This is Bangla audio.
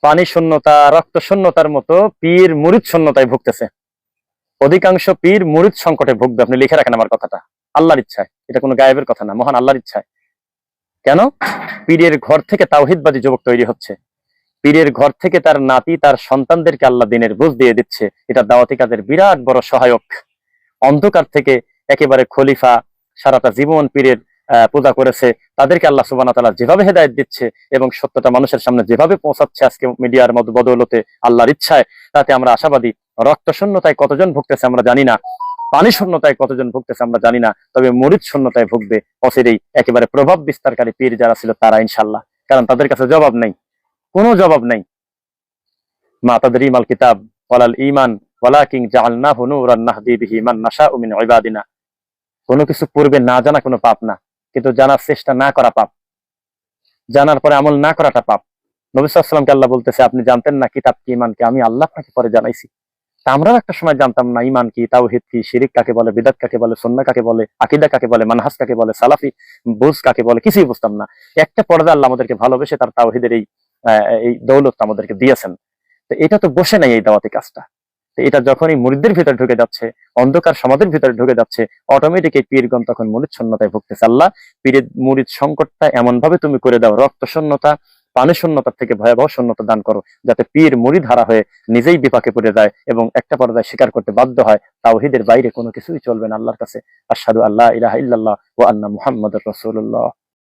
পানি শূন্যতা, রক্ত শূন্যতার মতো পীর মুরিদ শূন্যতায় ভুগতেছে। অধিকাংশ পীর মুরিদ সংকটে ভুগবে। আপনি লিখে রাখেন আমার কথাটা, আল্লাহর ইচ্ছায়। এটা কোনো গায়েবের কথা না, মহান আল্লাহর ইচ্ছায়। কেন? পীরের ঘর থেকে তাওহীদবাদী যুবক তৈরি হচ্ছে। পীরের ঘর থেকে তার নাতি, তার সন্তানদেরকে আল্লাহ দিনের বুঝ দিয়ে দিচ্ছে। এটা দাওয়াতি কাজের বিরাট বড় সহায়ক। অন্ধকার থেকে একেবারে খলিফা সারাটা জীবন পীরের পূজা করেছে, তাদেরকে আল্লাহ সুবহানাহু ওয়া তাআলা যেভাবে হেদায়েত দিচ্ছে এবং সত্যটা মানুষের সামনে যেভাবে পৌঁছাচ্ছে আজকে মিডিয়ার মতো বদৌলতে আল্লাহর ইচ্ছায়, তাতে আমরা আশাবাদী। রক্ত শূন্যতায় কতজন ভুগতেছে আমরা জানি না, পানি শূন্যতায় কতজন ভুগতেছে আমরা জানি না, তবে মুরিদ শূন্যতায় ভুগবে অচিরেই একেবারে প্রভাব বিস্তারকারী পীর যারা ছিল তারা, ইনশাআল্লাহ। কারণ তাদের কাছে জবাব নেই, কোনো জবাব নেই। মা তাদরি মাল কিতাব ওয়ালাল ঈমান ওয়ালাকিন জাআলনাহু নূরান নাহদি বিহি মান নাশাউ মিন ইবাদিনা। কোনো কিছু পূর্বে না জানা কোনো পাপ না, কিন্তু জানার চেষ্টা না করা পাপ, জানার পরে আমল না করাটা পাপ। নবী সাল্লাল্লাহু আলাইহি ওয়াসাল্লামকে আল্লাহ বলতেছে, আপনি জানতেন না কিতাব কি, ঈমান কি? আমি আল্লাহ আপনাকে পরে জানাইছি। তা আমরাও একটা সময় জানতাম না ঈমান কি, তাওহীদ কি, শিরক কাকে বলে, বিদআত কাকে বলে, সুন্নাহ কাকে বলে, আকীদা কাকে বলে, মানহাজ কাকে বলে, সালাফি বুঝ কাকে বলে, কিছুই বুঝতাম না। একটা পর্দা আল্লাহ আমাদেরকে ভালোবেসে তার তাওহীদের এই দৌলত আমাদেরকে দিয়েছেন। তো এটা তো বসে নাই এই দাওয়াতি কাজটা। তো এটা যখনই মুরিদদের ভিতরে ঢুকে যাচ্ছে, অন্ধকার সমাজের ভিতরে ঢুকে যাচ্ছে, অটোমেটিক এই পীরগণ তখন মুরিদ শূন্যতায় ভুগতেছে। আল্লাহ পীরের মুরিদ সংকটটা এমন ভাবে তুমি করে দাও, রক্ত শূন্যতা, পানি শূন্যতার থেকে ভয়াবহ শূন্যতা দান করো, যাতে পীর মুরিদ হারা হয়ে নিজেই বিপাকে পড়ে যায় এবং একটা পর্যায়ে স্বীকার করতে বাধ্য হয় তাওহীদের বাইরে কোনো কিছুই চলবে না আল্লাহর কাছে। আশহাদু আল্লা ইলাহা ইল্লাল্লাহ ওয়া আন্না মুহাম্মাদুর রাসূলুল্লাহ।